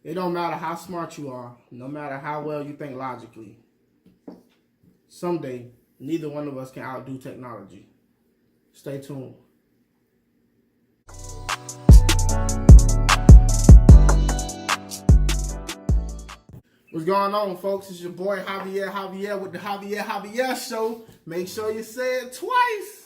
It don't matter how smart you are, no matter how well you think logically. Someday, neither one of us can outdo technology. Stay tuned. What's going on, folks? It's your boy Javier Javier with the Javier Javier Show. Make sure you say it twice.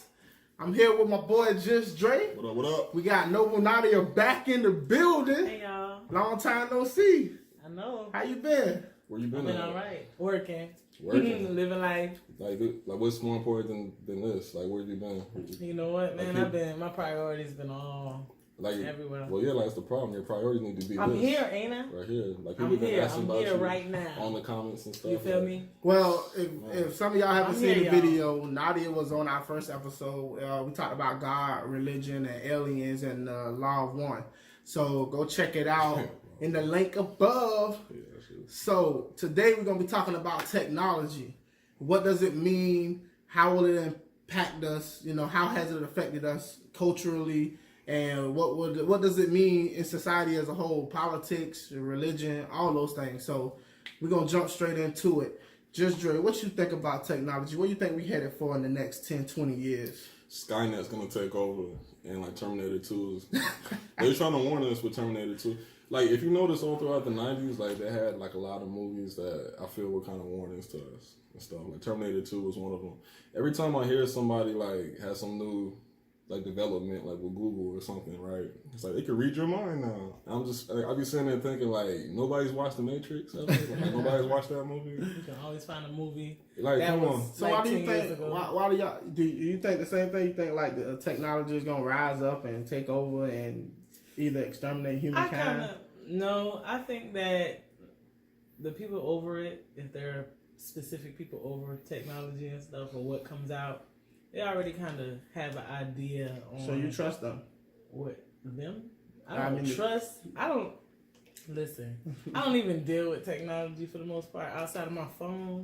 I'm here with my boy Just Dre. What up, what up? We got Noble Nadia back in the building. Hey, y'all. Long time no see. I know. How you been? Where you been? I've been all right. Working. Working. Living life. Like what's more important than this? Like, where you been? You know what, man? My priorities been all everywhere. Well, yeah, like, that's the problem. Your priorities need to be I'm this. here, ain't I? Right here. Like, people I'm been here. asking I'm about here you right now. on the comments and stuff. You feel me? Well, if some of y'all haven't I'm seen here, the video, Nadia was on our first episode. We talked about God, religion, and aliens, and the law of one. So go check it out in the link above. Yeah, shit. So today we're gonna be talking about technology. What does it mean? How will it impact us? You know, how has it affected us culturally? And what does it mean in society as a whole? Politics, religion, all those things. So we're gonna jump straight into it. Just Dre, what you think about technology? What do you think we headed for in the next 10, 20 years? Skynet's gonna take over, and like Terminator 2 is. They're trying to warn us with Terminator 2. Like, if you notice, all throughout the 90s, like, they had like a lot of movies that I feel were kind of warnings to us and stuff. Like Terminator 2 was one of them. Every time I hear somebody like has some new like development, like with Google or something, right? It's like, they can read your mind now. I be sitting there thinking, like, nobody's watched The Matrix ever? Like, nobody's watched that movie? You can always find a movie. Like, that come was on. So like why do you 10 years think? ago. Why do y'all? Do you think the same thing? You think like the technology is gonna rise up and take over and either exterminate humankind? No, I think that the people over it, if there are specific people over technology and stuff or what comes out, they already kind of have an idea on. So you trust them? What, them? I don't trust. I don't listen. I don't even deal with technology for the most part outside of my phone.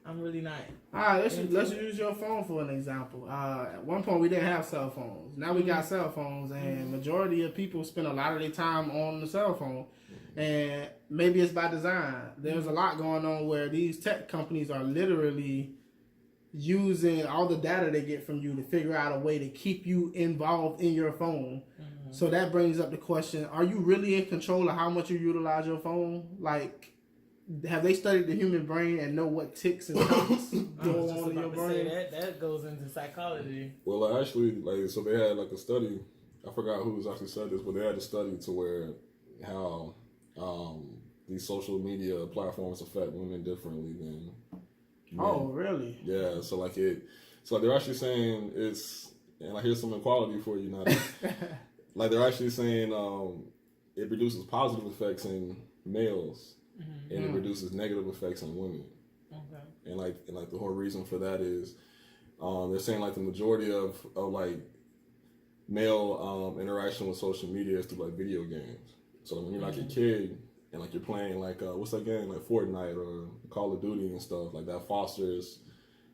I'm really not. All right, let's use your phone for an example. At one point, we didn't have cell phones. Now we got cell phones, and majority of people spend a lot of their time on the cell phone. And maybe it's by design. There's a lot going on where these tech companies are literally using all the data they get from you to figure out a way to keep you involved in your phone. Mm-hmm. So that brings up the question, are you really in control of how much you utilize your phone? Like, have they studied the human brain and know what ticks and tops go on in your brain? That goes into psychology. Well, actually, like, so they had like a study. I forgot who actually said this, but they had a study to where how these social media platforms affect women differently than men. Oh, really? Yeah. So like they're actually saying it's, and I hear some equality for you now. Like, they're actually saying it produces positive effects in males. Mm-hmm. And it reduces negative effects on women. Okay. And like the whole reason for that is they're saying like the majority of like male interaction with social media is through like video games. So when you're like a kid and like you're playing like what's that game, like Fortnite or Call of Duty and stuff, like that fosters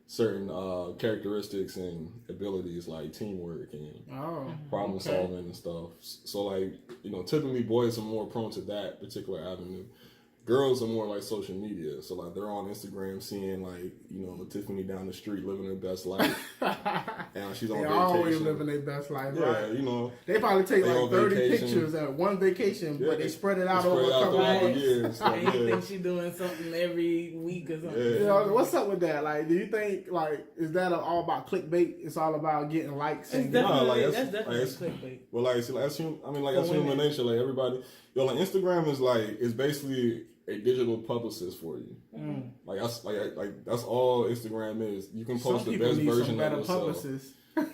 certain characteristics and abilities like teamwork and problem solving and stuff. So like, you know, typically boys are more prone to that particular avenue. Girls are more like social media, so like they're on Instagram seeing like, you know, Tiffany down the street living her best life, and she's on vacation. Always living their best life, yeah, right? You know, they probably take like 30 pictures at one vacation, but they spread it out over a couple of years. And you think she's doing something every week or something? Yeah. You know, what's up with that? Like, do you think like is that all about clickbait? It's all about getting likes. That's definitely clickbait. Well, like, see, that's human nature. Like everybody, like Instagram is like it's basically a digital publicist for you. Like that's all Instagram is. You can post the best version of yourself.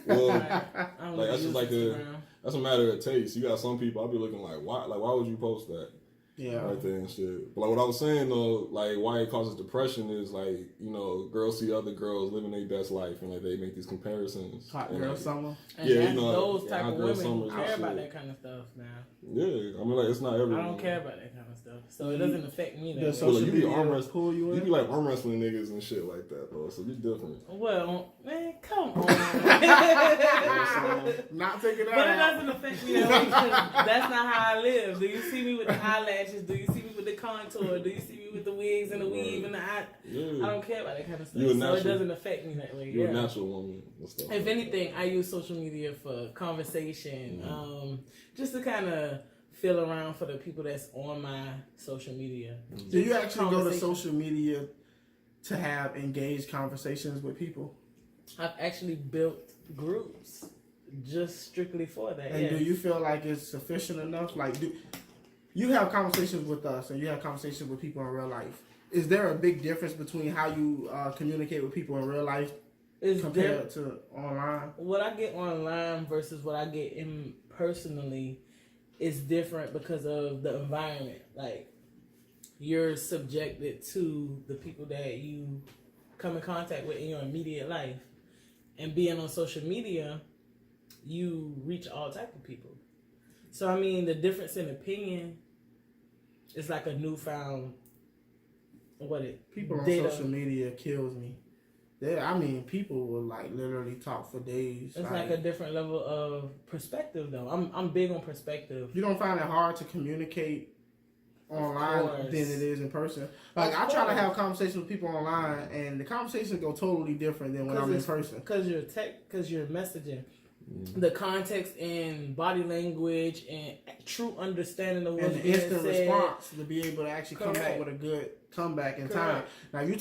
Well, like that's just like that's a matter of taste. You got some people I'll be looking like, why would you post that? Yeah. Right there and shit. But like what I was saying though, like why it causes depression is like, you know, girls see other girls living their best life and like they make these comparisons. Hot girl summer. And yeah, you know, those type of women who care about that kind of stuff now. Yeah. I mean, like, it's not everyone. I don't care about that kind of stuff. so it doesn't affect me that The way. social you be media arm wrestling. pull you You in? be like arm wrestling niggas and shit like that, though. So you different. Well, man, come on. Not taking that But it out. doesn't affect me that way because that's not how I live. Do you see me with the eyelashes? Do you see me with the contour? Do you see me with the wigs and the weave and the eye? Yeah. I don't care about that kind of stuff. You a So natural- it doesn't affect me that way. You're Yeah. a natural woman and stuff. If like anything, I use social media for conversation, just to kind of feel around for the people that's on my social media. Do you actually go to Conversation. social media to have engaged conversations with people? I've actually built groups just strictly for that. And yes. do you feel like it's sufficient enough? Like, do you have conversations with us and you have conversations with people in real life? Is there a big difference between how you communicate with people in real life It's compared to online? what I get online versus what I get in personally is different because of the environment. Like, you're subjected to the people that you come in contact with in your immediate life. And being on social media, you reach all type of people. So, I mean, the difference in opinion is like a newfound, People on data. social media kills me. People will like literally talk for days. It's like a different level of perspective, though. I'm big on perspective. You don't find it hard to communicate online course. than it is in person. Like, Of I try to course. have conversations with people online, and the conversations go totally different than when I'm in person. Because you're messaging. The context and body language and true understanding of what's And the being instant said. response to be able to actually come back Correct. with a good comeback in Correct. time. Now, if you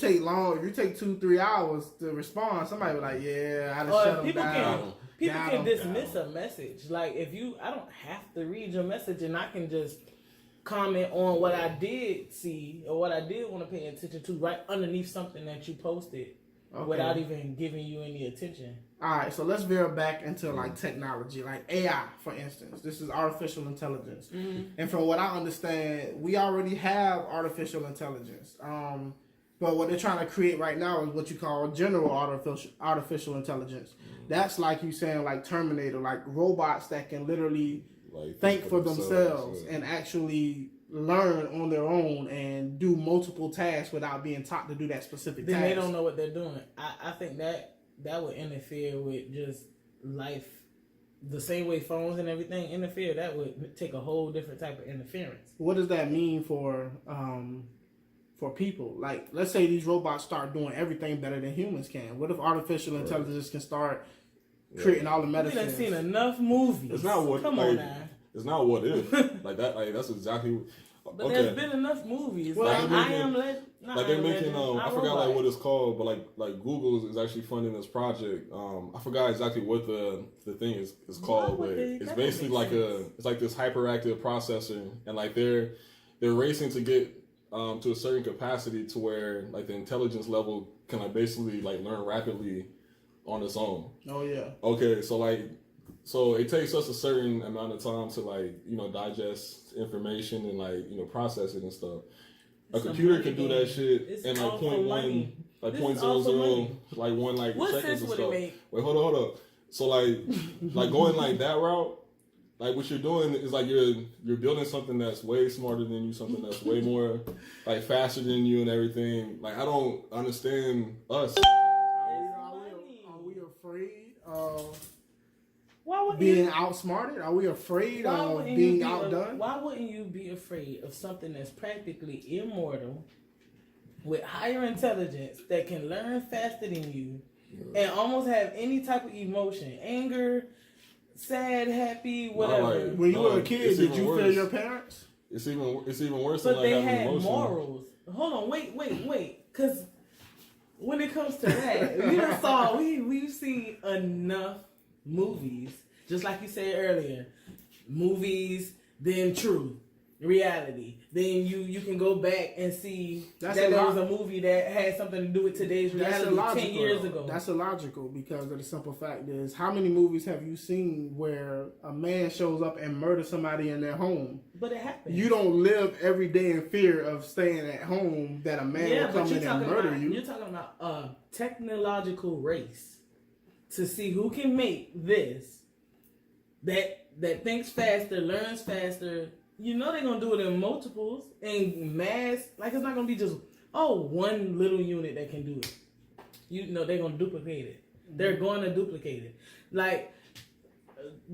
take 2-3 hours to respond, somebody be like, yeah, I just Or shut them people down. People Down, can dismiss down. a message. Like, I don't have to read your message, and I can just comment on what I did see or what I did want to pay attention to right underneath something that you posted without even giving you any attention. All right, so let's veer back into like technology, like AI, for instance. This is artificial intelligence, and from what I understand, we already have artificial intelligence. But what they're trying to create right now is what you call general artificial intelligence. That's like you saying, like Terminator, like robots that can literally Like, think for themselves and actually learn on their own and do multiple tasks without being taught to do that specific Then task. they don't know what they're doing. I think that would interfere with just life. The same way phones and everything interfere, that would take a whole different type of interference. What does that mean for people? Like, let's say these robots start doing everything better than humans can. What if artificial intelligence can start creating all the We medicines? done seen enough movies. It's not what. Come like, on now. It's not what if. Like that. Like that's exactly. But there's been enough movies. Well, like they're I Am Legend. Like they're making I forgot like what it's called, but like Google is actually funding this project. I forgot exactly what the thing is called, but it's basically like it's like this hyperactive processor, and like they're racing to get to a certain capacity to where like the intelligence level can like basically like learn rapidly on its own. Oh yeah. Okay, so it takes us a certain amount of time to like digest information and like process it and stuff. A computer can do that shit in like 0.1, like 0.00, like one like what seconds sense and would stuff. it make? Wait, hold up. So like going like that route, like what you're doing is like you're building something that's way smarter than you, something that's way more like faster than you and everything. Like I don't understand us. Are we afraid of being outsmarted? Are we afraid of being outdone? Why wouldn't you be afraid of something that's practically immortal, with higher intelligence, that can learn faster than you, and almost have any type of emotion, anger, sad, happy, whatever? When you were a kid, did you feel your parents? It's even worse But than they like having had emotion. morals. Hold on, wait, because when it comes to that, we've seen enough movies, just like you said earlier, movies, then truth, reality. Then you can go back and see that there was a movie that had something to do with today's reality 10 years ago. That's illogical because of the simple fact is, how many movies have you seen where a man shows up and murders somebody in their home? But it happens. You don't live every day in fear of staying at home that a man will come in and murder you. You're talking about a technological race to see who can make this that thinks faster, learns faster, you know they're gonna do it in multiples and mass. Like it's not gonna be just one little unit that can do it. You know they're gonna duplicate it. They're going to duplicate it. Like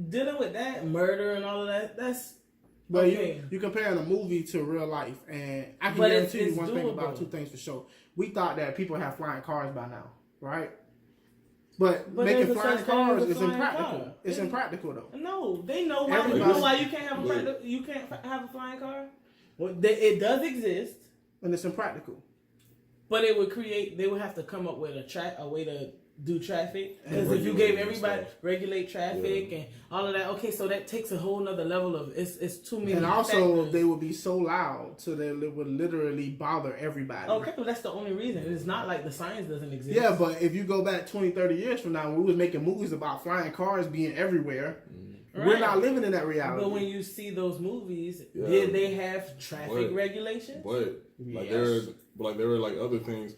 dealing with that murder and all of that. That's But okay. you comparing a movie to real life, and I can But guarantee you it's one thing about doable. two things for sure. We thought that people have flying cars by now, right? But But making there's a flying such thing as cars a is flying impractical. car. It's impractical though. No, they know why. You Everybody- know why you can't have you can't have a flying car. Well, it does exist, And it's impractical. but it would create. They would have to come up with a way to do traffic. Because if you regulate gave and everybody stuff. regulate traffic and all of that, okay, so that takes a whole nother level of it's too many. And also, factors. they would be so loud, so they would literally bother everybody. Okay, but that's the only reason. It's not like the science doesn't exist. Yeah, but if you go back 20, 30 years from now, when we was making movies about flying cars being everywhere, we're Right. not living in that reality. But when you see those movies, Yeah. did they have traffic But- regulations? But like Yes. there are like other things,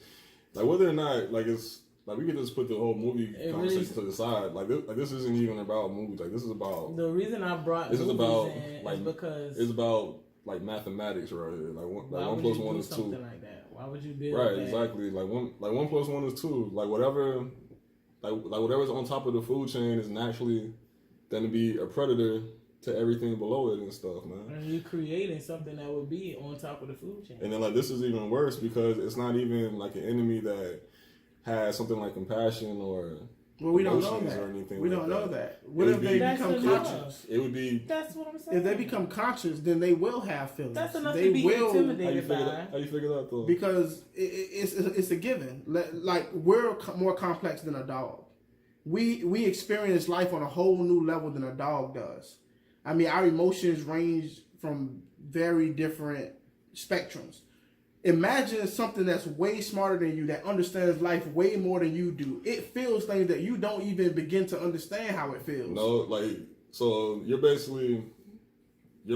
like whether or not like it's like we could just put the whole movie It conversation really- to the side. Like this isn't even about movies. Like this is about The reason I brought This is movies about, in like, is because it's about like mathematics right here. Like one why would plus you one do is two. something like that? Why would you build Right, that? exactly. Like one plus one is two. Like whatever, like whatever's on top of the food chain is naturally going to be a predator to everything below it and stuff, man. And you creating something that would be on top of the food chain. And then like this is even worse because it's not even like an enemy that has something like compassion or well, we don't know emotions that. or anything. We like don't know that. that. What if they That's become enough. conscious? It would be. That's what I'm saying. If they become conscious, then they will have feelings. That's enough they to be will, intimidated by. How you figure that though? because it's a given. Like we're more complex than a dog. We experience life on a whole new level than a dog does. I mean, our emotions range from very different spectrums. Imagine something that's way smarter than you, that understands life way more than you do. It feels things that you don't even begin to understand how it feels. No, like so you're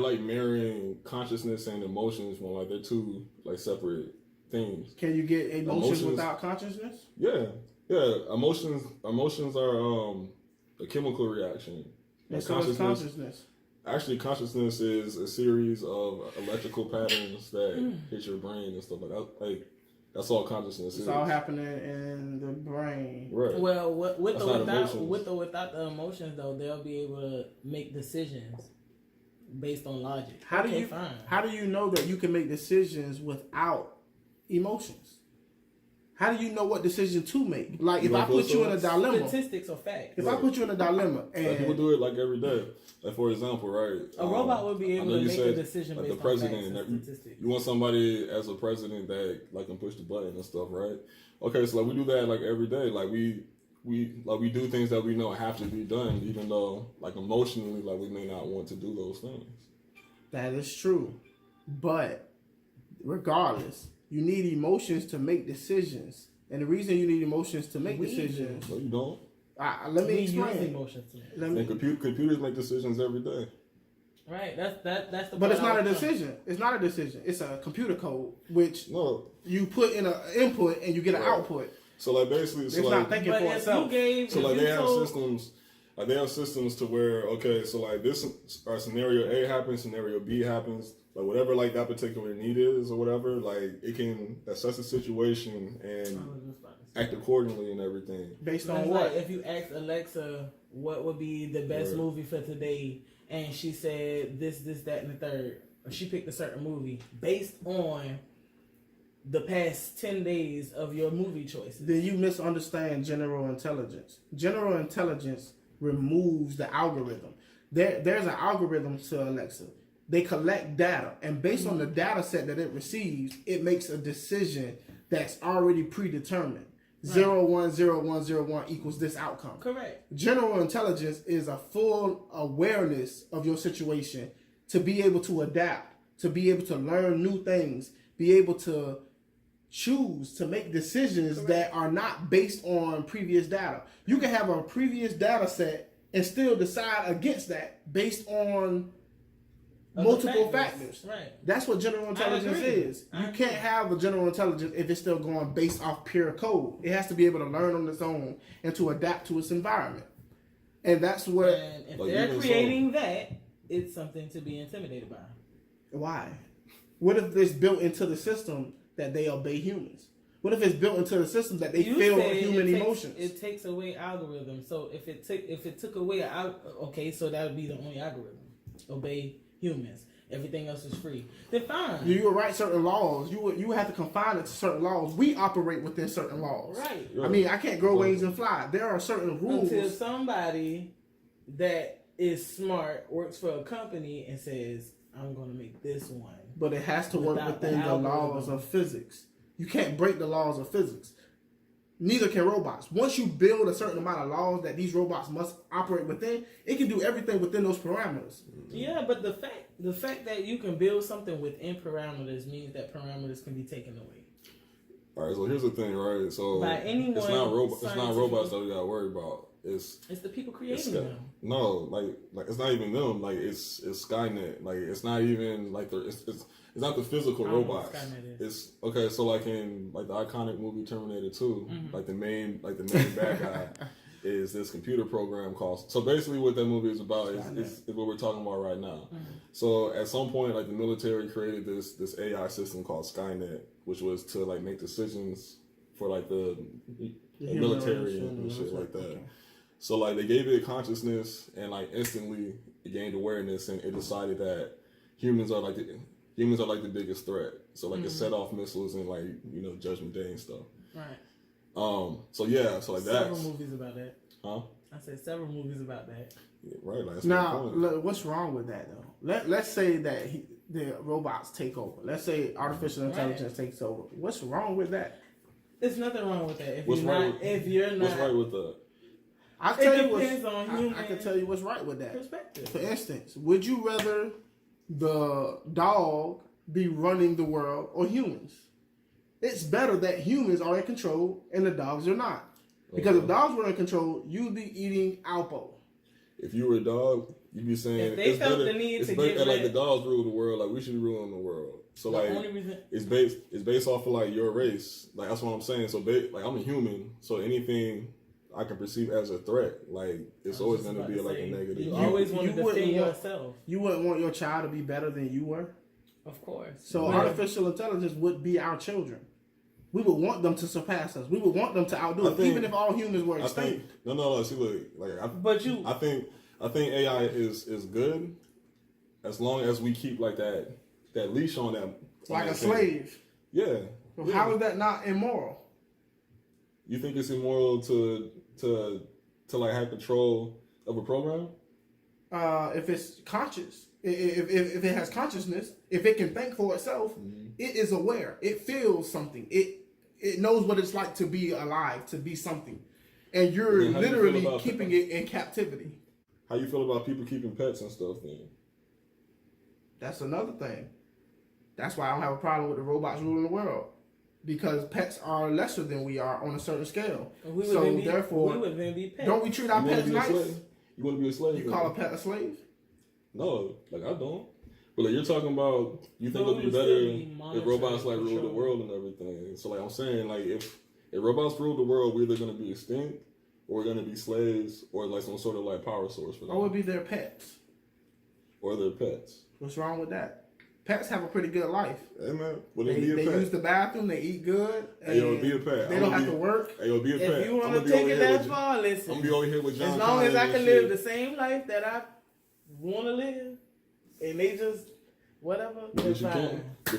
like marrying consciousness and emotions when like they're two like separate things. Can you get emotions Emotions- without consciousness? Yeah. Emotions are a chemical reaction. And so is consciousness. Actually, consciousness is a series of electrical patterns that hit your brain and stuff like that. Like that's all consciousness It's is. all happening in the brain. Right. Well, with That's or not without emotions. with or without the emotions, though, they'll be able to make decisions based on logic. How do Okay, you fine. how do you know that you can make decisions without emotions? How do you know what decision to make? Like if You I want put you in a those dilemma, Statistics or facts. if I put you in a dilemma Like people and do it like every day. Like for example, right? A robot would be I able know to you make a said, decision like based the president, on facts and and statistics. you want somebody as a president that like can push the button and stuff, right? Okay, so like we do that like every day. Like we do things that we know have to be done, even though like emotionally like we may not want to do those things. that is true. But regardless, you need emotions to make decisions. And the reason you need emotions to make We decisions, No, you don't. let me We use explain. emotions to make. Let And me, computers make decisions every day. Right. That's the. but it's part not a I was decision. It's not a decision. It's a computer code which No. you put in an input and you get an Right. output. So like basically, It's so not like thinking But for if itself. you gave, so if like you they have told- systems. Like they have systems to where okay, so like this or scenario A happens, scenario B happens, like whatever like that particular need is or whatever, like it can assess the situation I and was just about to say. act accordingly and everything. Based That's on like what? if you asked Alexa what would be the best Right. movie for today, and she said this, that, and the third, or she picked a certain movie based on the past 10 days of your movie choices. Then you misunderstand general intelligence. General intelligence removes the algorithm. There's an algorithm to Alexa. They collect data, and based on the data set that it receives, it makes a decision that's already predetermined. 0 1 0 1 0 1 equals this outcome. Correct. General intelligence is a full awareness of your situation to be able to adapt, to be able to learn new things, be able to choose to make decisions that are not based on previous data. You can have a previous data set and still decide against that based on Other multiple factors. Right. That's what general intelligence agree. is. I You agree. can't have a general intelligence if it's still going based off pure code. It has to be able to learn on its own and to adapt to its environment. And that's what And if Like, they're even creating that, it's something to be intimidated by. Why? What if it's built into the system that they obey humans? What if it's built into the system that they feel human emotions? It takes away algorithm. So if it took away okay, so that would be the only algorithm. Obey humans. Everything else is free. Then fine. You would write certain laws. You would have to confine it to certain laws. We operate within certain laws. Right. I mean, I can't grow wings and fly. There are certain rules. Until somebody that is smart works for a company and says, I'm going to make this one. But it has to work within the laws of physics. You can't break the laws of physics. Neither can robots. Once you build a certain amount of laws that these robots must operate within, it can do everything within those parameters. Yeah, but the fact that you can build something within parameters means that parameters can be taken away. All right, so here's the thing, right? So by anyone, it's not robots that we gotta worry about. It's the people creating them. No, like it's not even them. Like it's Skynet. Like it's not even like it's not the physical robots. It's okay. So like in like the iconic movie Terminator 2, like the main bad guy is this computer program called. So basically, what that movie is about is what we're talking about right now. So at some point, like the military created this AI system called Skynet, which was to like make decisions for like the military and shit like that. Okay. So like they gave it consciousness and like instantly it gained awareness and it decided that humans are like the biggest threat. So like it set off missiles and like Judgment Day and stuff. Right. So yeah. So like that. Several movies about that. Huh? I said several movies about that. Yeah, right. Like, now, what's wrong with that though? Let's say that the robots take over. Let's say artificial intelligence takes over. What's wrong with that? There's nothing wrong with that. What's right with that? I can tell you what's right with that. Perspective. For instance, would you rather the dog be running the world or humans? It's better that humans are in control and the dogs are not. Because if dogs were in control, you'd be eating Alpo. If you were a dog, you'd be saying it's better that like the dogs rule the world. Like we should be ruling the world. So like it's based off of like your race. Like that's what I'm saying. So like I'm a human. So anything I can perceive as a threat, like it's always going to be like a negative. You always want to defend yourself. You wouldn't want your child to be better than you were? Of course. So artificial intelligence would be our children. We would want them to surpass us. We would want them to outdo us, even if all humans were extinct. No. See, look, I think AI is good as long as we keep like that leash on them. Like a slave. Yeah. So how is that not immoral? You think it's immoral to like have control of a program? If it's conscious, if it has consciousness, if it can think for itself, it is aware. It feels something. It knows what it's like to be alive, to be something, and you're literally keeping it in captivity. How you feel about people keeping pets and stuff? Then that's another thing. That's why I don't have a problem with the robots ruling the world. Because pets are lesser than we are on a certain scale. Therefore, we would then be pets. Don't we treat our pets nice? You want to be a slave? You call a pet a slave? No, like I don't. But like you're talking about, you think it'll be better if robots like rule the world and everything. So like I'm saying, like if robots rule the world, we're either going to be extinct or we're going to be slaves or like some sort of like power source for them. Or would be their pets. Or their pets. What's wrong with that? Pets have a pretty good life. Hey man, they use the bathroom, they eat good. Hey yo, be a pet. They don't have to work. Hey yo, be a pet. If you want to take it that far, listen. I'm gonna be over here with John. As long as I can live the same life that I want to live, and they just whatever. But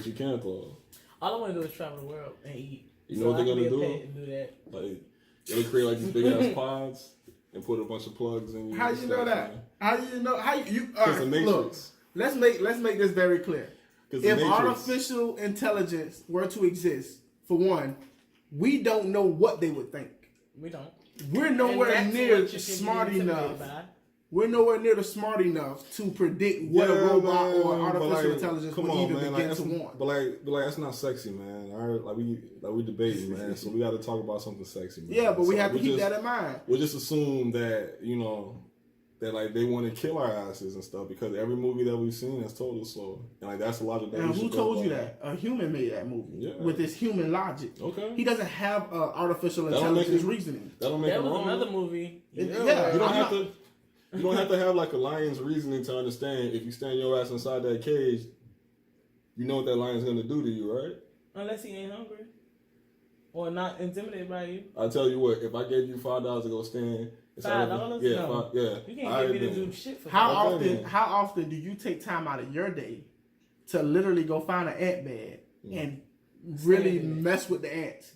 you can't though. All I want to do is travel the world and eat. You know what they're gonna do? Do that. Like they'll create like these big ass pods and put a bunch of plugs in you. How you know that? How you know? How you? Because the Matrix. Look, let's make this very clear. If artificial intelligence were to exist, for one, we don't know what they would think. We don't. We're nowhere near smart enough. We're nowhere near the smart enough to predict what a robot or artificial intelligence would even begin to want. But like that's not sexy, man. All right, like we debating, man. So we got to talk about something sexy, man. Yeah, but we have to keep that in mind. We'll just assume that that like they want to kill our asses and stuff because every movie that we've seen has told us so. And like that's a logic that. And who told you that? A human made that movie with his human logic. Okay. He doesn't have artificial intelligence reasoning. That don't make it wrong. Another movie. Yeah, you don't have to have like a lion's reasoning to understand if you stand your ass inside that cage, you know what that lion's gonna do to you, right? Unless he ain't hungry or not intimidated by you. I tell you what, if I gave you $5 to go stand, $5? Yeah, No. yeah. You can't get me to do shit for How $5. How often do you take time out of your day to literally go find an ant bed and really mess with the ants?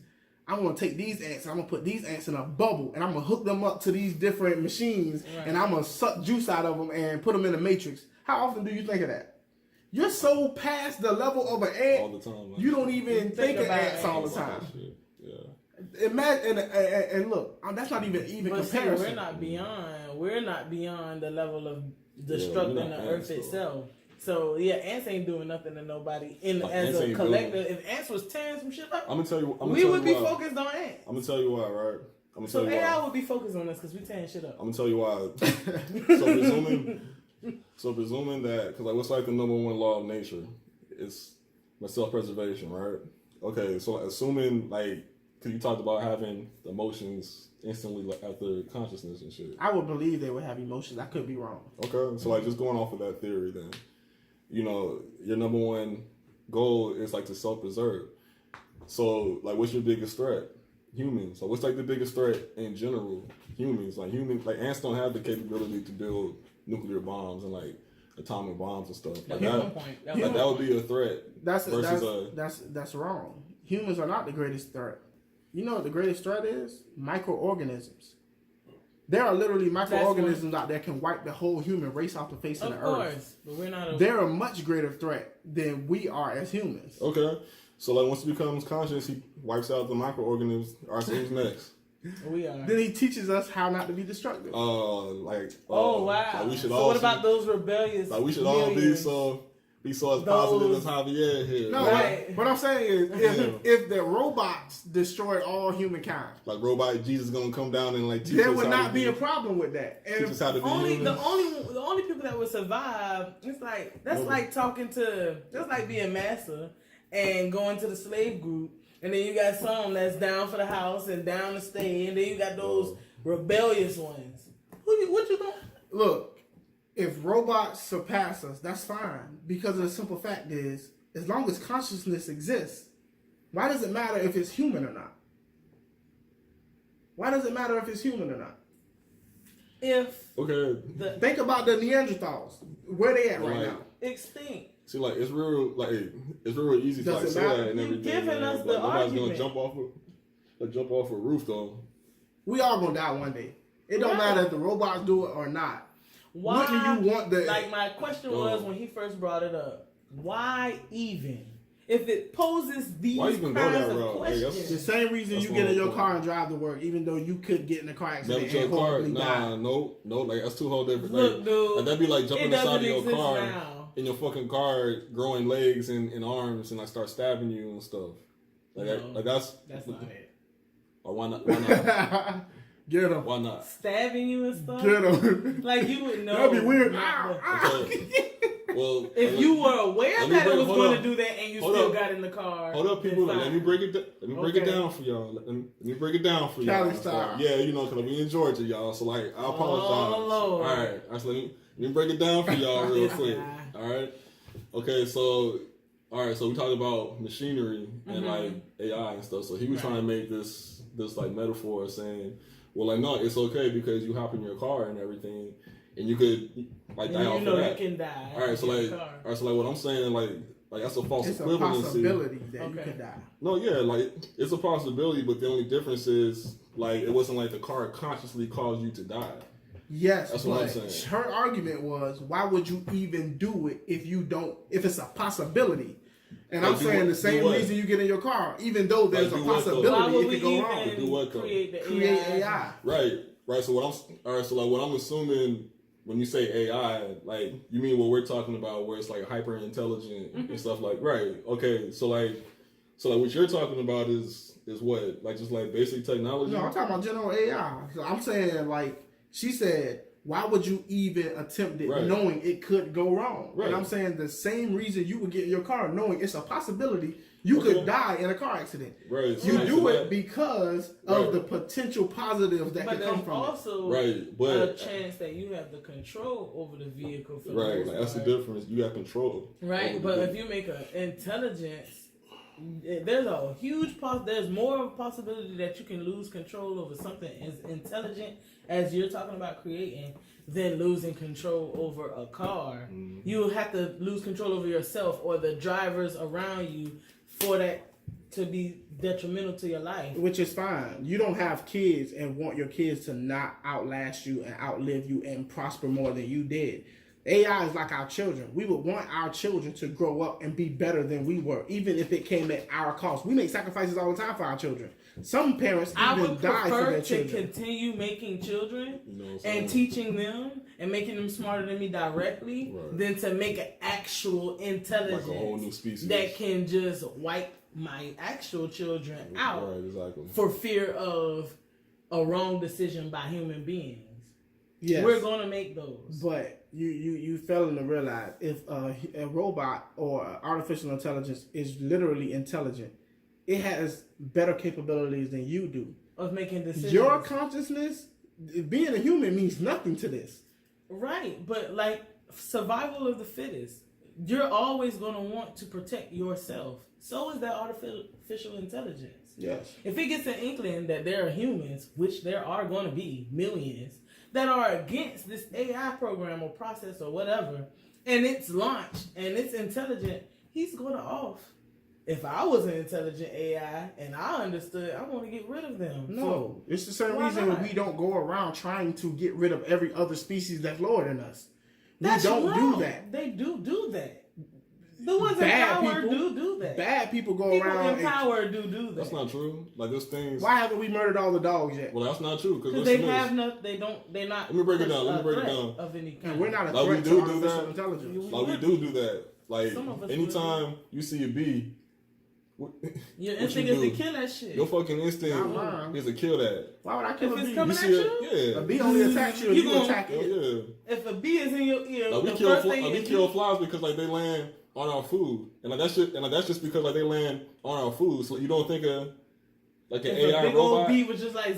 I'm gonna take these ants, I'm gonna put these ants in a bubble, and I'm gonna hook them up to these different machines, and I'm gonna suck juice out of them and put them in a matrix. How often do you think of that? You're so past the level of an ant, all the time. you don't even think of ants all the time. Yeah. Imagine and look, that's not even But comparison. see, we're not beyond the level of destructing the earth itself. So yeah, ants ain't doing nothing to nobody as a collective. If ants was tearing some shit up, I'm gonna tell you. We would be focused on ants. I'm gonna tell you why, right? So AI would be focused on us because we tearing shit up. I'm gonna tell you why. So presuming that, because like, what's like the number one law of nature? It's self-preservation, right? Okay, so assuming like, because you talked about having emotions instantly after consciousness and shit. I would believe they would have emotions. I could be wrong. Okay, so like just going off of that theory, then, you know, your number one goal is like to self-preserve. So like, what's your biggest threat? Humans. So what's like the biggest threat in general? Humans. Like ants don't have the capability to build nuclear bombs and like atomic bombs and stuff. Like that would be a threat. That's wrong. Humans are not the greatest threat. You know what the greatest threat is? Microorganisms. There are literally microorganisms out there can wipe the whole human race off the face of the earth. Of course, but we're not. They're a much greater threat than we are as humans. Okay, so like once he becomes conscious, he wipes out the microorganisms. All right, so who's next? We are. Then he teaches us how not to be destructive. Wow. Like we should all. What about those rebellious? Like we should all be so as positive as Javier here. No, right. What I'm saying is, if the robots destroyed all humankind, like robot Jesus gonna come down and like teach there us would how not be a problem with that. Teach us how to be the only people that would survive. It's like that's like being massa and going to the slave group. And then you got some that's down for the house and down to stay. And then you got those rebellious ones. What you gonna... Look, if robots surpass us, that's fine. Because the simple fact is, as long as consciousness exists, why does it matter if it's human or not? Why does it matter if it's human or not? Think about the Neanderthals. Where they at right now? Extinct. See, like it's real easy to like say that and everything. Giving us the nobody's argument. gonna jump off a roof though. We all gonna die one day. It don't matter if the robots do it or not. Why? What do you want the? Like my question was when he first brought it up. Why even? If it poses these kinds of questions, it's the same reason you get in your car and drive to work, even though you could get in a car accident and horribly die. No, like that's two whole different. Look, like, dude, like that'd be like jumping inside of your car. Now. In your fucking car, growing legs and arms, and I start stabbing you and stuff. That's not it. Or why not? Why not? Get him. Why not? Stabbing you and stuff. Get him. Like you would know. That'd be weird. Well, if you were aware that it was going to do that, and you still got in the car. Hold up, people. Let me break it. Let me break it down for y'all. Let me break it down for y'all. Style. Yeah, you know, because we in Georgia, y'all. So like, I apologize. Oh, all right. So let me break it down for y'all real quick. All right. Okay. So we talked about machinery and like AI and stuff. So he was trying to make this like metaphor saying, well, like no, it's okay because you hop in your car and everything, and you could like die off of that. You can die. All right. So like what I'm saying, like that's a false equivalency. It's a possibility that you could die. No, yeah, like it's a possibility, but the only difference is like it wasn't like the car consciously caused you to die. Yes, that's what I'm saying. Her argument was, why would you even do it if it's a possibility? And I'm saying the same reason you get in your car, even though there's a possibility it could go wrong. Do what though? Create AI. Right. So what I'm assuming when you say AI, like you mean what we're talking about, where it's like hyper intelligent and stuff like. Right. Okay. So like what you're talking about is what, like just like basic technology. No, I'm talking about general AI. So I'm saying like. She said, why would you even attempt it knowing it could go wrong? Right. And I'm saying the same reason you would get in your car knowing it's a possibility you could die in a car accident. Right. You do it because of the potential positives that could come from also it. But a chance that you have the control over the vehicle. For right, like that's the difference. You have control. Right, but if you make an intelligence, there's a huge there's more of a possibility that you can lose control over something as intelligent as you're talking about creating than losing control over a car. You have to lose control over yourself or the drivers around you for that to be detrimental to your life. Which is fine. You don't have kids and want your kids to not outlast you and outlive you and prosper more than you did. AI is like our children. We would want our children to grow up and be better than we were, even if it came at our cost. We make sacrifices all the time for our children. Some parents even die for their children. I would prefer to continue making children and teaching them and making them smarter than me directly than to make an actual intelligence like a whole new species that can just wipe my actual children out for fear of a wrong decision by human beings. Yes. We're going to make those. But you failing to realize if a robot or artificial intelligence is literally intelligent, it has better capabilities than you do. Of making decisions. Your consciousness, being a human means nothing to this. Right, but like survival of the fittest. You're always going to want to protect yourself. So is that artificial intelligence. Yes. If it gets an inkling that there are humans, which there are going to be millions, that are against this AI program or process or whatever, and it's launched and it's intelligent, he's going to off. If I was an intelligent AI and I understood, I want to get rid of them. No, it's the same reason we don't go around trying to get rid of every other species that's lower than us. We don't do that. They do that. The ones in power do that. Bad people go around. People in power do that. That's not true. Like there's things. Why haven't we murdered all the dogs yet? Well, that's not true because they have no. They don't. They're not. Let me break it down. Of any kind. And we're not a like threat we to do artificial that. intelligence. Like we do that. Like anytime you see a bee. Your instinct is to kill that shit. Your fucking instinct is to kill that. Why would I kill a bee? If it's coming at you? Yeah. A bee only attacks you if you attack it. Yeah. If a bee is in your ear, like we kill flies because like they land on our food, and like that's just because like they land on our food. So you don't think of like an AI robot. Big old bee was just like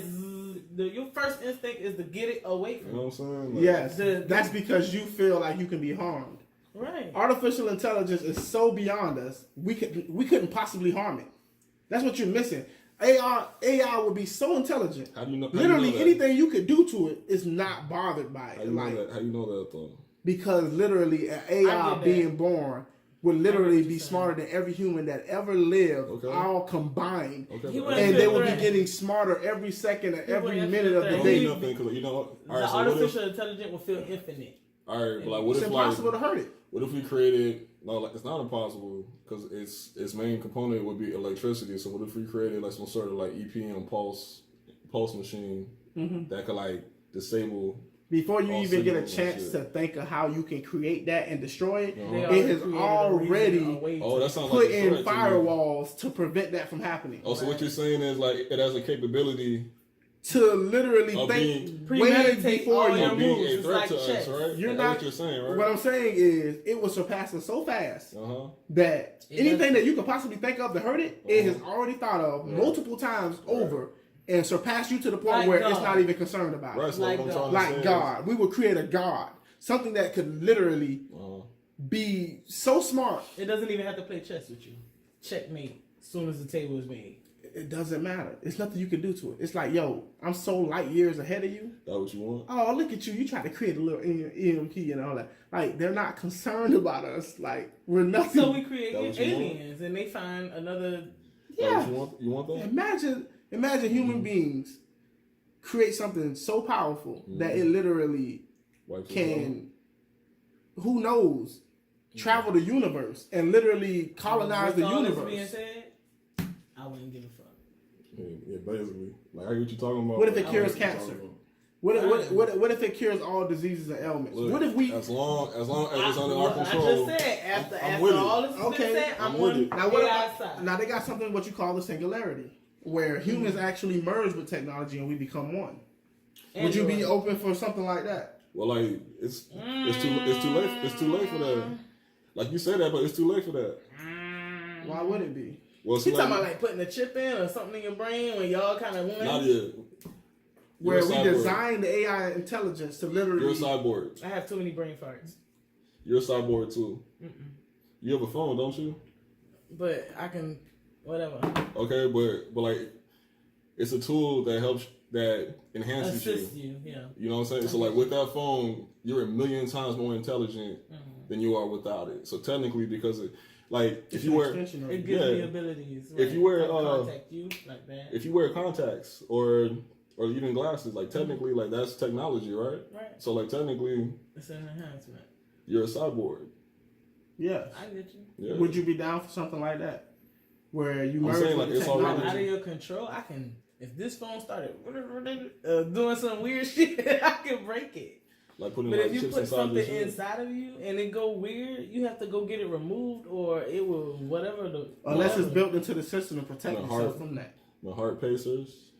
your first instinct is to get it away from you. Know what I'm saying? Like, yes, that's because you feel like you can be harmed. Right. Artificial intelligence is so beyond us. We couldn't possibly harm it. That's what you're missing. AI would be so intelligent. How do you know? Literally anything you could do to it is not bothered by it. How you know that? How you know that though? Because literally an AI being born would literally be smarter than every human that ever lived, all combined. Okay. And they would be getting smarter every second and every minute of the day. Nothing, cause you know, all right, the artificial intelligence will feel infinite. All right, but like, what if it's impossible to hurt it? What if we created? No, like it's not impossible because its main component would be electricity. So what if we created like some sort of like EPM pulse machine that could like disable. Before you even get a chance to think of how you can create that and destroy it, it has already put in firewalls to prevent that from happening. Oh, so what you're saying is like it has a capability to literally think way before you being a threat to us, right? You're not what you're saying, right? What I'm saying is it was surpassing so fast that anything that you could possibly think of to hurt it, it has already thought of multiple times over. And surpass you to the point where it's not even concerned about it. Right, so like God. We would create a God. Something that could literally be so smart. It doesn't even have to play chess with you. Checkmate as soon as the table is made. It doesn't matter. It's nothing you can do to it. It's like, yo, I'm so light years ahead of you. That's what you want? Oh, look at you. You try to create a little EM key and all that. Like, they're not concerned about us. Like, we're nothing. So we create aliens and they find another... Yeah. You want that? Imagine human beings create something so powerful that it literally can, who knows, travel the universe and literally colonize the universe. Being said, I wouldn't give a fuck. Yeah, basically. Like, what you talking about? What if it cures cancer? What if it cures all diseases and ailments? Look, what if we? As long as it's under our control. I just said after all this has been said, I'm with it. Now they got something what you call the singularity, where humans actually merge with technology and we become one. Would you be open for something like that? Well, like it's too late for that. Like you said that, but it's too late for that. Why would it be? Well, You talking about like putting a chip in or something in your brain when y'all kind of not yet. Where we design the AI intelligence to literally. You're a cyborg. I have too many brain farts. You're a cyborg too. You have a phone, don't you? But I can, whatever. Okay, but like, it's a tool that helps, that enhances Assist you. Yeah. You know what I'm saying? So like with that phone, you're a million times more intelligent than you are without it. So technically, because it, like if you wear, it gives me abilities. If you wear contact you like that. If you wear contacts or even glasses, like technically, like that's technology, right? Right. So like technically, it's an enhancement. You're a cyborg. Yes. I get you. Yeah. Would you be down for something like that? Where you merge saying, with like, it's technology? Out of your control, I can. If this phone started doing some weird shit, I can break it. Like putting but like if you chips put inside something inside of you and it go weird, you have to go get it removed, or it will whatever the. Unless it's built into the system to protect yourself from that. The heart pacers.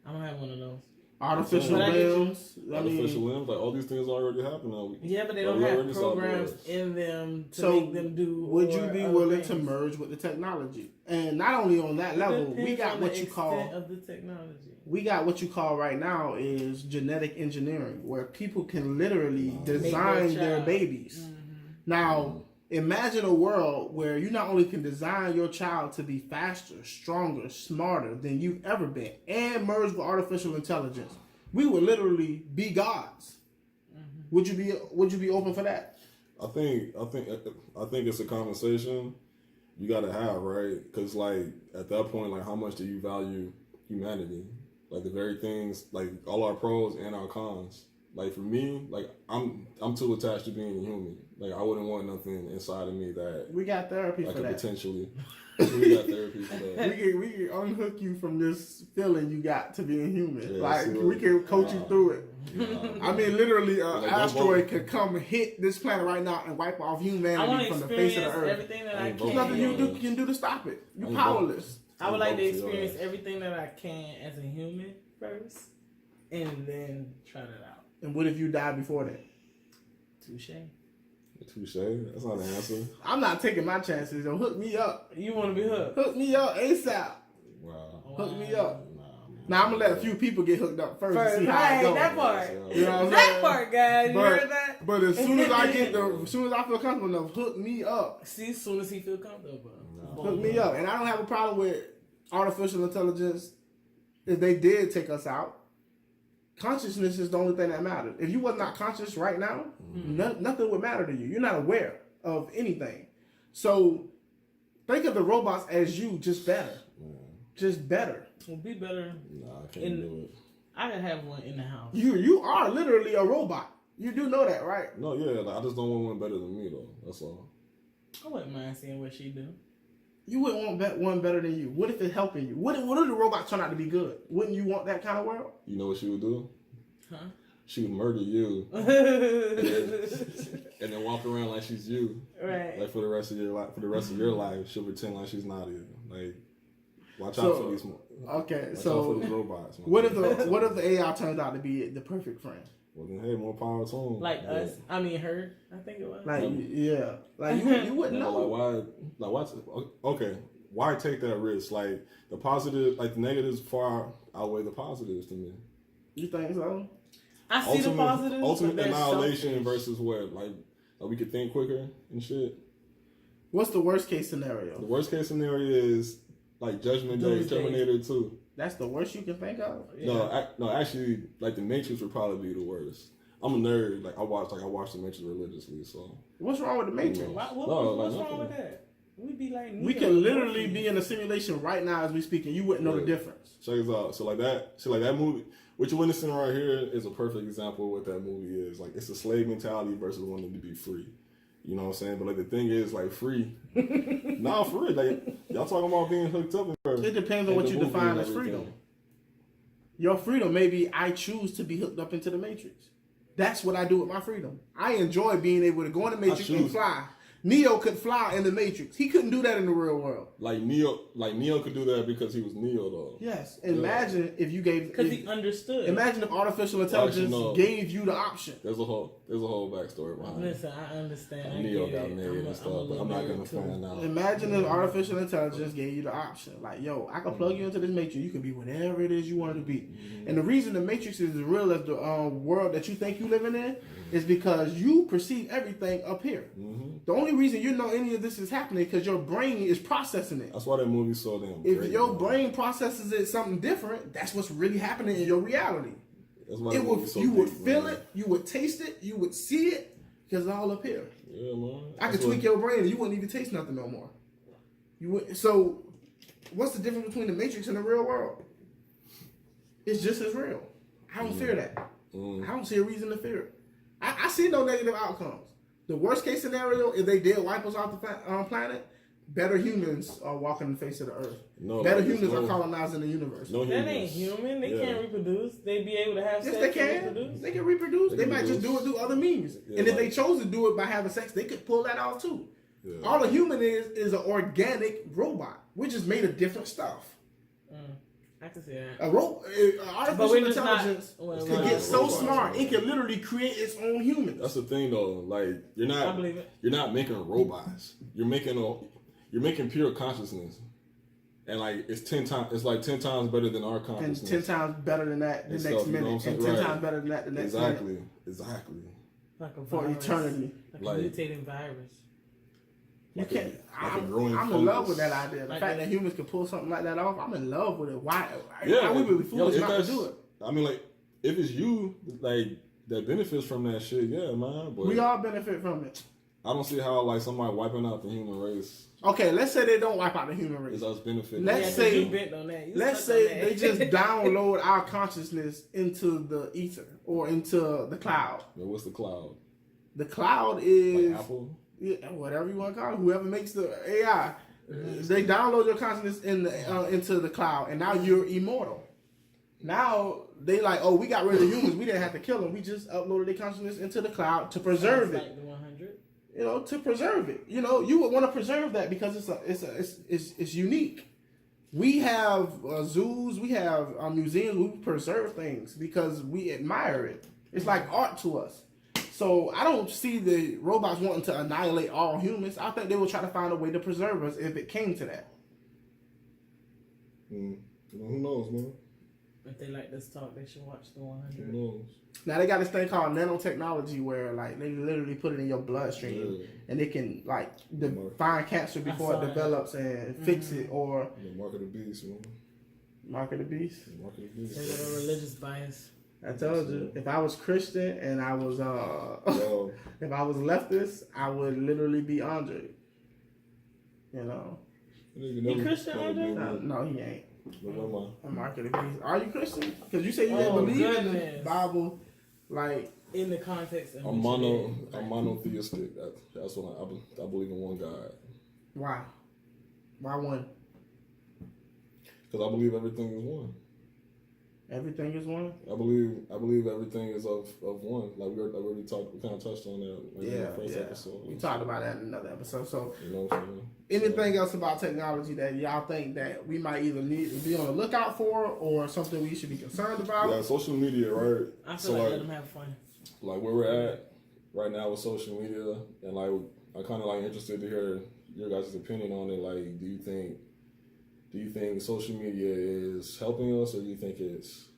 I don't have one of those. Artificial limbs. Artificial limbs, like all these things already happen now. Yeah, but they don't have programs in them to make them do. Would you be willing to merge with the technology? And not only on that level, we got what you call of the technology. We got what you call right now is genetic engineering, where people can literally design their babies. Now, imagine a world where you not only can design your child to be faster, stronger, smarter than you've ever been, and merge with artificial intelligence. We would literally be gods. Would you be open for that? I think it's a conversation you gotta have, right? Because like at that point, like how much do you value humanity? Like the very things, like all our pros and our cons. Like for me, like I'm too attached to being human. Like I wouldn't want nothing inside of me that we got therapy for that. Potentially. We got therapy for that. We can unhook you from this feeling you got to being human. Yeah, like we can coach you through it. I mean, literally, an asteroid could come hit this planet right now and wipe off humanity from the face of the earth. Everything that I can. There's nothing you can do to stop it. You're powerless. I would like to experience everything that I can as a human first, and then try that out. And what if you die before that? Touche. That's not an answer. I'm not taking my chances. Though. Hook me up. You want to be hooked? Hook me up ASAP. Wow. Hook me up. Now I'm gonna let a few people get hooked up first to see how right, it goes. That part. You know what I'm that saying? part, guys. You heard that? But as soon as I feel comfortable enough, hook me up. See, as soon as he feel comfortable, hook me up. And I don't have a problem with artificial intelligence. If they did take us out, consciousness is the only thing that matters. If you was not conscious right now, nothing would matter to you. You're not aware of anything. So think of the robots as you, just better. Just better. Well, be better. Nah, I can't do it. I could have one in the house. You are literally a robot. You do know that, right? No, yeah. Like, I just don't want one better than me, though. That's all. I wouldn't mind seeing what she do. You wouldn't want one better than you. What if it's helping you? What if the robot turn out to be good? Wouldn't you want that kind of world? You know what she would do? Huh? She would murder you, and then walk around like she's you. Right. Like for the rest of your life. For the rest of your life, she'll pretend like she's not you. Like, watch out for these. Okay, watch so out for these robots. What if the AI turns out to be the perfect friend? Well then, hey, more power to them. Like us. I mean, her. I think it was. Like yeah. Like you wouldn't know. Like why? Okay. Why take that risk? Like the positive, like the negatives far outweigh the positives to me. You think so? I see the positives. Ultimate annihilation versus what? Like we could think quicker and shit. What's the worst case scenario? The worst case scenario is like Judgment Day, Terminator 2. That's the worst you can think of? Yeah. No, actually, like the Matrix would probably be the worst. I'm a nerd. Like I watch the Matrix religiously. So what's wrong with the Matrix? What's wrong with that? We'd be like we can literally be in a simulation right now as we speak, and you wouldn't know the difference. Check this out. So like that movie, what you're witnessing right here is a perfect example of what that movie is. Like it's a slave mentality versus wanting to be free. You know what I'm saying? But like the thing is, like free, not free. Like y'all talking about being hooked up. It depends on what you define as freedom. Your freedom may be I choose to be hooked up into the Matrix. That's what I do with my freedom. I enjoy being able to go in the Matrix and fly. Neo could fly in the Matrix. He couldn't do that in the real world. Like Neo could do that because he was Neo though. Yes. Imagine if you gave Because he understood. Imagine if artificial intelligence gave you the option. There's a whole backstory behind it. Listen, I understand. Neo got made and stuff, but I'm not gonna find out. Imagine if artificial intelligence gave you the option. Like, yo, I can plug you into this Matrix. You can be whatever it is you want to be. Mm-hmm. And the reason the Matrix is as real as the world that you think you living in is because you perceive everything up here. Mm-hmm. The only reason you know any of this is happening because your brain is processing it. That's why that movie's so damn If great, your brain processes it something different, that's what's really happening in your reality. That's why It would, movie's so you would deep, feel man. it, you would taste it, you would see it, because it's all up here. Yeah, man. I could tweak your brain and you wouldn't even taste nothing no more. You would. So, what's the difference between the Matrix and the real world? It's just as real. I don't fear that. I don't see a reason to fear it. I see no negative outcomes. The worst case scenario, if they did wipe us off the planet, better humans are walking the face of the earth. Better humans are colonizing the universe. That ain't human. They can't reproduce. They be able to have sex. Yes, they can. Reproduce. They can reproduce. They might just do it through other means. Yeah, and if they chose to do it by having sex, they could pull that off too. Yeah. All a human is an organic robot. We're just made of different stuff. I can see that. Artificial intelligence can get so smart it can literally create its own humans. That's the thing though. Like you're not making robots. You're making pure consciousness. And like it's 10 times. It's like 10 times better than our consciousness. And 10 times better than that the next minute. And 10 times better than that the next minute. Exactly. Like a for virus. eternity. Like a mutating virus. You can't. I'm in love with that idea. The fact that humans can pull something like that off, I'm in love with it. Why? Yeah, we would be foolish not to do it. I mean, like, if it's you, like, that benefits from that shit, yeah, man. But we all benefit from it. I don't see how, like, somebody wiping out the human race. Okay, let's say they don't wipe out the human race. Is us benefiting. Let's say they just download our consciousness into the ether or into the cloud. Yeah, what's the cloud? The cloud is like Apple. Yeah, whatever you want to call it. Whoever makes the AI, they download your consciousness into the cloud, and now you're immortal. Now they like, oh, we got rid of humans. We didn't have to kill them. We just uploaded their consciousness into the cloud to preserve it. Like the 100. You know, to preserve it. You know, you would want to preserve that because it's unique. We have zoos, we have museums. We preserve things because we admire it. It's like art to us. So I don't see the robots wanting to annihilate all humans. I think they will try to find a way to preserve us if it came to that. Who knows, man? If they like this talk, they should watch the 100. Who knows? Now they got this thing called nanotechnology where like they literally put it in your bloodstream and it can like find cancer before it develops and fix it or mark of the beast, man. Mark of the beast. Mark of the beast. There's a religious bias. I told you, if I was Christian and I was if I was leftist, I would literally be Andre. You know. You Christian, Andre? No, he ain't. I'm Mark of the beast. Are you Christian? Because you say you didn't believe in the Bible, like in the context of I'm monotheistic. That's what I believe in one God. Why? Why one? Because I believe everything is one. Everything is one. I believe everything is of one. Like we kind of touched on that in the first episode. We talked about that in another episode. So, you know what I'm saying? Anything else about technology that y'all think that we might either need to be on the lookout for, or something we should be concerned about? Yeah, social media, right? I feel like let them have fun. Like where we're at right now with social media, and like I kind of like interested to hear your guys' opinion on it. Like, do you think social media is helping us, or do you think it's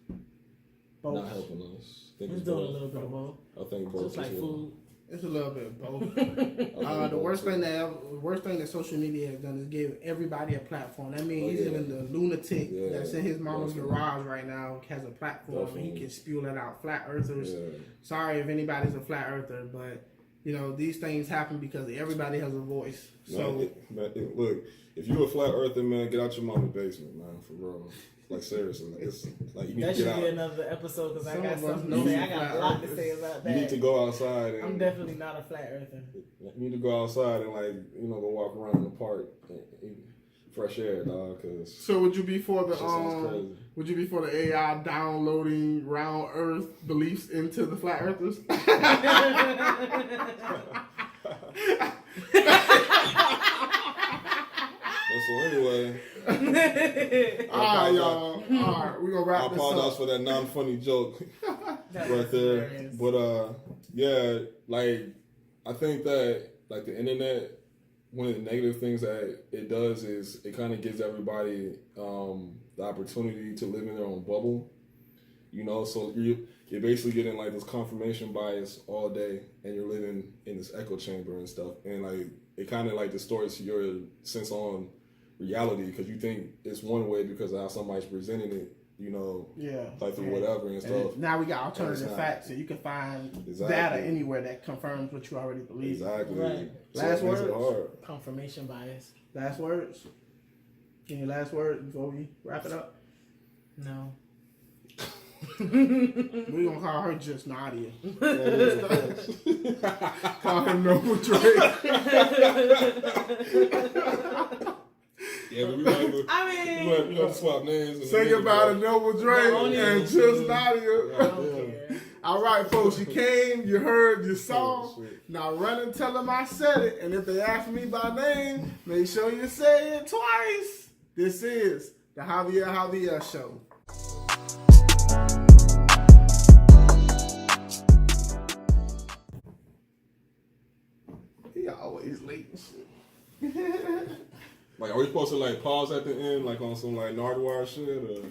both. Not helping us? It's doing a little bit of both. I think both. Just like food. It's a little bit of both. The worst thing that social media has done is give everybody a platform. That means even the lunatic that's in his mama's garage right now has a platform and he can spew that out. Flat earthers. Yeah. Sorry if anybody's a flat earther, but you know these things happen because everybody has a voice. So look, if you're a flat earther, man, get out your mama's basement, man, for real. Like seriously, it's like you need that to get out. should be another episode because I got something to say. I got a lot to say about that. You need to go outside. And, I'm definitely not a flat earther. You need to go outside and go walk around in the park, and eat fresh air, dog. Cause so would you be for the Would you be for the AI downloading round Earth beliefs into the flat earthers? So anyway, All right, y'all. All right, we're gonna wrap I this apologize up. for that non-funny joke That right was there. hilarious. But yeah, like I think that like the internet, one of the negative things that it does is it kind of gives everybody the opportunity to live in their own bubble. You know, so you're basically getting like this confirmation bias all day, and you're living in this echo chamber and stuff, and like it kind of like distorts your sense on reality because you think it's one way because of how somebody's presenting it, you know, like through whatever and stuff. And now we got alternative facts, so you can find data anywhere that confirms what you already believe. Exactly. Right. So Last it makes it words? hard. Confirmation bias. Last words? Any last words before we wrap it up? No. We're gonna call her just Nadia. Call her Noble Drake. Yeah, but we have to, I we have to swap names. And Say goodbye to Noble Drake and just Nadia. I don't care. All right, folks, you came, you heard, you saw. Now run and tell them I said it. And if they ask me by name, make sure you say it twice. This is the Javier Javier Show. He always late and shit. Like, are we supposed to like pause at the end, like on some like Nardwuar shit, or?